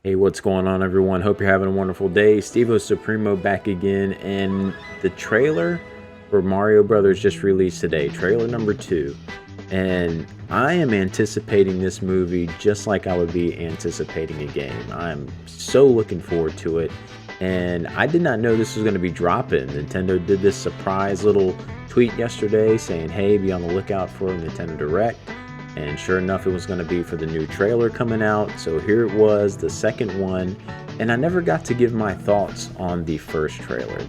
Hey, what's going on, everyone? Hope you're having a wonderful day. Stevo Supremo back again, and the trailer for Mario Brothers just released today, trailer number 2. And I am anticipating this movie just like I would be anticipating a game. I'm so looking forward to it. And I did not know this was going to be dropping. Nintendo did this surprise little tweet yesterday saying, hey, be on the lookout for a Nintendo Direct. And sure enough, it was going to be for the new trailer coming out. So here it was, the second one. And I never got to give my thoughts on the first trailer.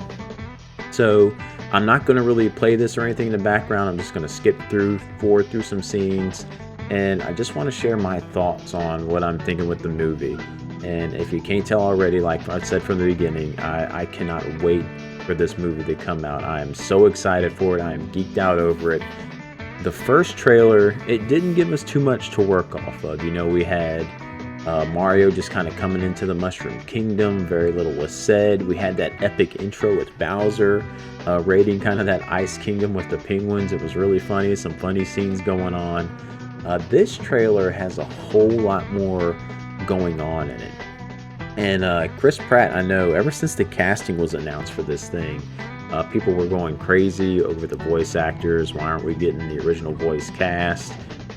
So I'm not going to really play this or anything in the background. I'm just going to skip forward through some scenes. And I just want to share my thoughts on what I'm thinking with the movie. And if you can't tell already, like I said from the beginning, I cannot wait for this movie to come out. I am so excited for it. I am geeked out over it. The first trailer, it didn't give us too much to work off of. You know, we had Mario just kind of coming into the Mushroom Kingdom. Very little was said. We had that epic intro with Bowser raiding kind of that Ice Kingdom with the penguins. It was really funny. Some funny scenes going on. This trailer has a whole lot more going on in it. And Chris Pratt, I know, ever since the casting was announced for this thing, people were going crazy over the voice actors. Why aren't we getting the original voice cast?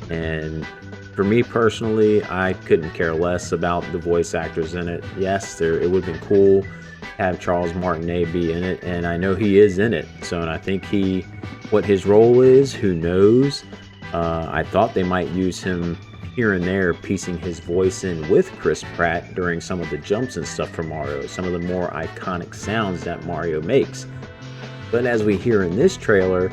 And for me personally, I couldn't care less about the voice actors in it. Yes, it would have been cool to have Charles Martinet be in it, and I know he is in it. So, and I think what his role is, who knows? I thought they might use him here and there, piecing his voice in with Chris Pratt during some of the jumps and stuff for Mario, some of the more iconic sounds that Mario makes. But as we hear in this trailer,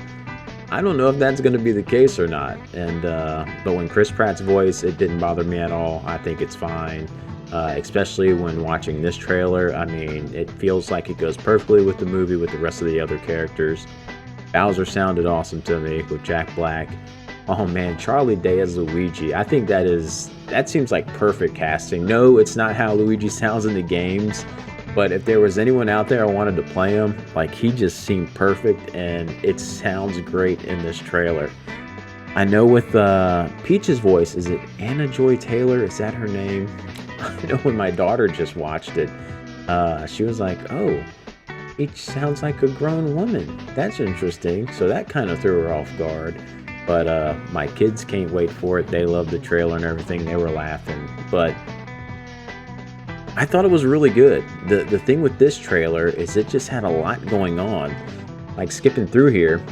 I don't know if that's going to be the case or not. And but when Chris Pratt's voice, it didn't bother me at all. I think it's fine, especially when watching this trailer. I mean, it feels like it goes perfectly with the movie, with the rest of the other characters. Bowser sounded awesome to me with Jack Black. Oh man, Charlie Day as Luigi. I think that seems like perfect casting. No, it's not how Luigi sounds in the games. But if there was anyone out there I wanted to play him, like, he just seemed perfect, and it sounds great in this trailer. I know with Peach's voice, is it Anna Joy Taylor? Is that her name? I know when my daughter just watched it, she was like, oh, Peach sounds like a grown woman. That's interesting. So that kind of threw her off guard. But my kids can't wait for it. They love the trailer and everything. They were laughing. But I thought it was really good. The thing with this trailer is it just had a lot going on. Like, skipping through here,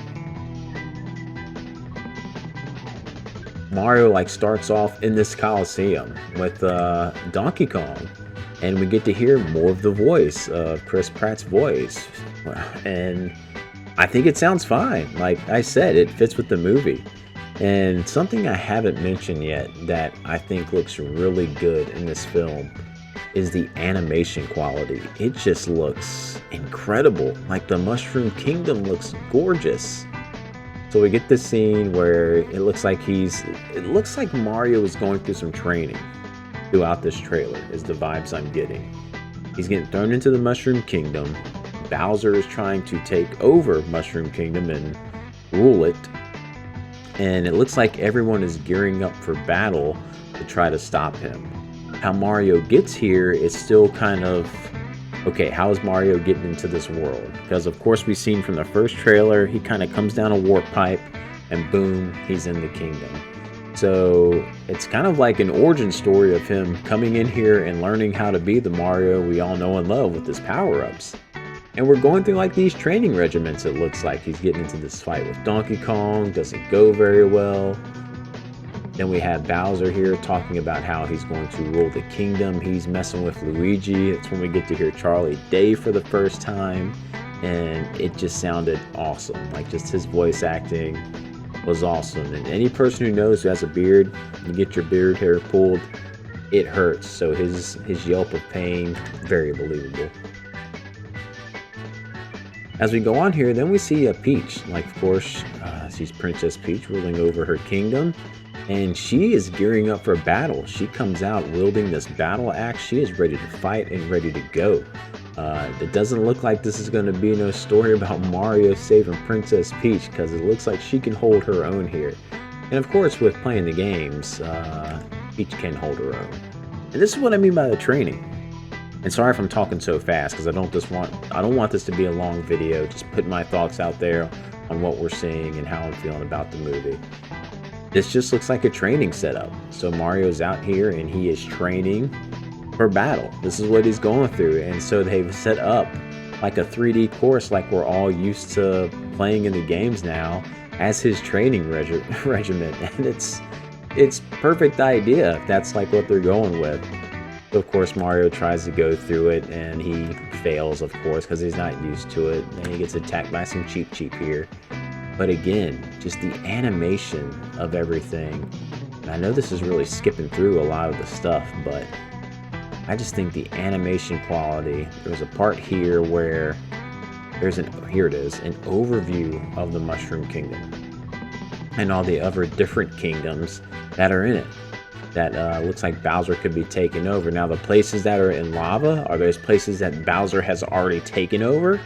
Mario like starts off in this Coliseum with Donkey Kong, and we get to hear more of the voice of Chris Pratt's voice, and I think it sounds fine. Like I said, it fits with the movie. And something I haven't mentioned yet that I think looks really good in this film is the animation quality. It just looks incredible. Like, the Mushroom Kingdom looks gorgeous. So we get this scene where it looks like Mario is going through some training throughout this trailer, is the vibes I'm getting. He's getting thrown into the Mushroom Kingdom. Bowser is trying to take over Mushroom Kingdom and rule it. And it looks like everyone is gearing up for battle to try to stop him. How Mario gets here is still kind of, okay, how is Mario getting into this world? Because of course we've seen from the first trailer, he kind of comes down a warp pipe and boom, he's in the kingdom. So it's kind of like an origin story of him coming in here and learning how to be the Mario we all know and love with his power-ups. And we're going through like these training regiments. It looks like he's getting into this fight with Donkey Kong, doesn't go very well. Then we have Bowser here talking about how he's going to rule the kingdom. He's messing with Luigi. It's when we get to hear Charlie Day for the first time. And it just sounded awesome. Like, just his voice acting was awesome. And any person who knows who has a beard, you get your beard hair pulled, it hurts. So his yelp of pain, very believable. As we go on here, then we see Peach. Like, of course, she's Princess Peach ruling over her kingdom. And she is gearing up for battle. She comes out wielding this battle axe. She is ready to fight and ready to go. It doesn't look like this is going to be no story about Mario saving Princess Peach, because it looks like she can hold her own here. And of course, with playing the games, Peach can hold her own. And this is what I mean by the training. And sorry if I'm talking so fast, because I don't want this to be a long video. Just putting my thoughts out there on what we're seeing and how I'm feeling about the movie. This just looks like a training setup. So Mario's out here and he is training for battle. This is what he's going through. And so they've set up like a 3D course like we're all used to playing in the games now as his training regimen. And it's perfect idea if that's like what they're going with. Of course, Mario tries to go through it and he fails, of course, because he's not used to it. And he gets attacked by some Cheep here. But again, just the animation of everything. And I know this is really skipping through a lot of the stuff, but I just think the animation quality. There's a part here where here it is, an overview of the Mushroom Kingdom and all the other different kingdoms that are in it. That looks like Bowser could be taken over. Now, the places that are in lava are those places that Bowser has already taken over.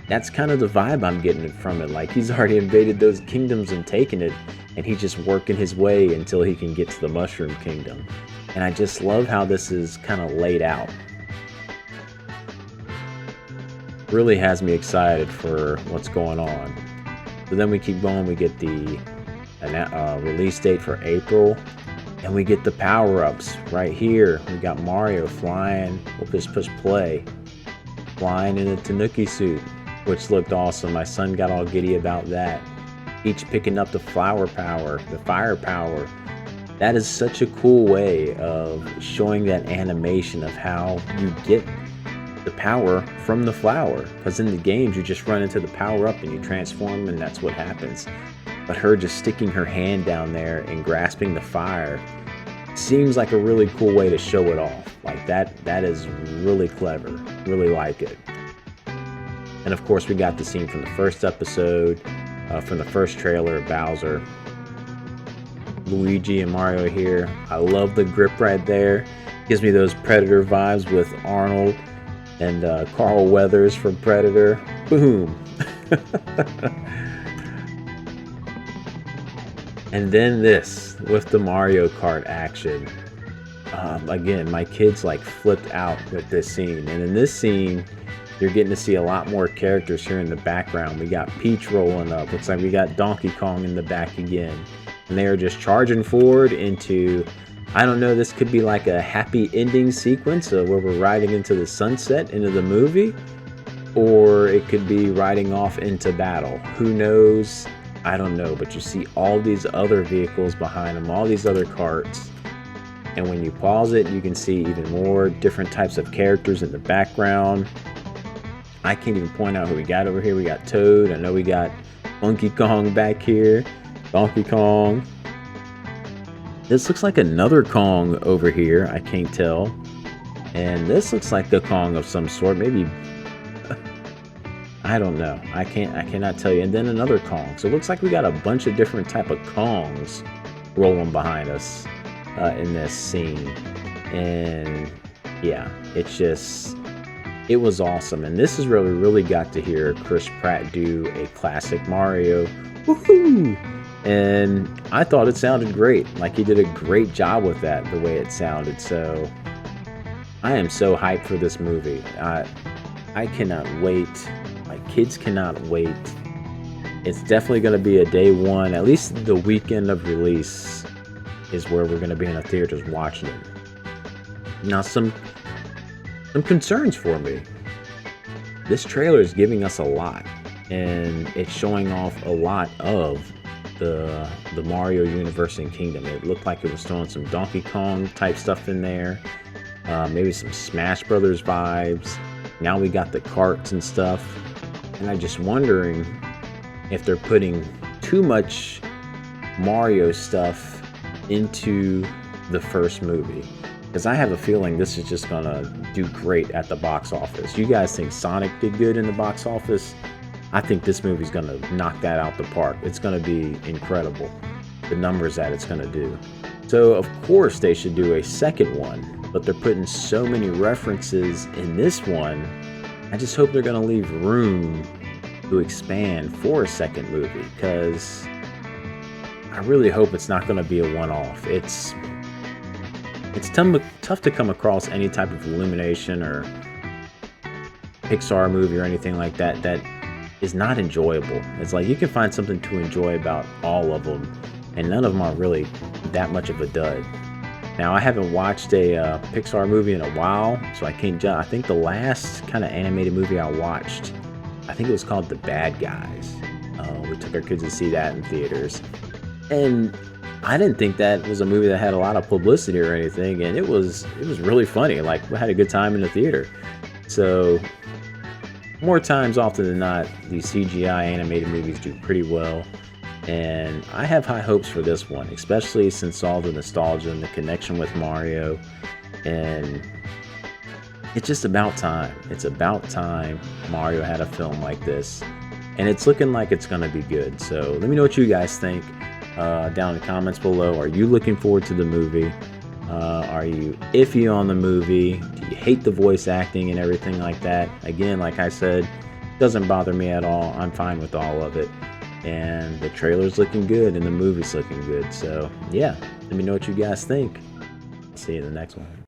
That's kind of the vibe I'm getting from it. Like, he's already invaded those kingdoms and taken it, and he's just working his way until he can get to the Mushroom Kingdom. And I just love how this is kind of laid out. Really has me excited for what's going on. So then we keep going. We get the release date for April. And we get the power-ups right here. We got Mario flying. We'll just push play. Flying in a Tanuki suit, which looked awesome. My son got all giddy about that. Each picking up the flower power, the fire power. That is such a cool way of showing that animation of how you get the power from the flower. Because in the games, you just run into the power-up and you transform, and that's what happens. But her just sticking her hand down there and grasping the fire seems like a really cool way to show it off. Like that is really clever. Really like it. And of course, we got the scene from the first episode, from the first trailer of Bowser. Luigi and Mario here. I love the grip right there. Gives me those Predator vibes with Arnold and Carl Weathers from Predator. Boom. And then this with the Mario Kart action. Again, my kids like flipped out with this scene. And in this scene, you're getting to see a lot more characters here in the background. We got Peach rolling up. Looks like we got Donkey Kong in the back again. And they are just charging forward into, I don't know, this could be like a happy ending sequence where we're riding into the sunset into the movie. Or it could be riding off into battle. Who knows? I don't know, but you see all these other vehicles behind them, all these other carts. And when you pause it, you can see even more different types of characters in the background. I can't even point out who we got over here. We got Toad. I know we got Funky Kong back here. Donkey Kong. This looks like another Kong over here. I can't tell. And this looks like the Kong of some sort. Maybe... I don't know. I cannot tell you. And then another Kong. So it looks like we got a bunch of different type of Kongs rolling behind us in this scene. And yeah, it was awesome. And this is really got to hear Chris Pratt do a classic Mario. Woohoo! And I thought it sounded great. Like, he did a great job with that, the way it sounded. So I am so hyped for this movie. I cannot wait. My kids cannot wait. It's definitely going to be a day one, at least the weekend of release is where we're going to be in the theaters watching it. Now, some concerns for me. This trailer is giving us a lot, and it's showing off a lot of the Mario universe and kingdom. It looked like it was throwing some Donkey Kong type stuff in there, maybe some Smash Brothers vibes. Now we got the carts and stuff. And I'm just wondering if they're putting too much Mario stuff into the first movie. Because I have a feeling this is just going to do great at the box office. You guys think Sonic did good in the box office? I think this movie's going to knock that out the park. It's going to be incredible, the numbers that it's going to do. So, of course, they should do a second one. But they're putting so many references in this one. I just hope they're going to leave room to expand for a second movie, because I really hope it's not going to be a one-off. it's tough to come across any type of Illumination or Pixar movie or anything like that that is not enjoyable. It's like you can find something to enjoy about all of them, and none of them are really that much of a dud. Now, I haven't watched a Pixar movie in a while, so I can't judge. I think the last kind of animated movie I watched, I think it was called The Bad Guys. We took our kids to see that in theaters, and I didn't think that was a movie that had a lot of publicity or anything, and it was really funny. Like, we had a good time in the theater. So, more times often than not, these CGI animated movies do pretty well. And I have high hopes for this one, especially since all the nostalgia and the connection with Mario. And it's just about time. It's about time Mario had a film like this. And it's looking like it's going to be good. So let me know what you guys think down in the comments below. Are you looking forward to the movie? Are you iffy on the movie? Do you hate the voice acting and everything like that? Again, like I said, doesn't bother me at all. I'm fine with all of it. And the trailer's looking good and the movie's looking good. So yeah, let me know what you guys think. See you in the next one.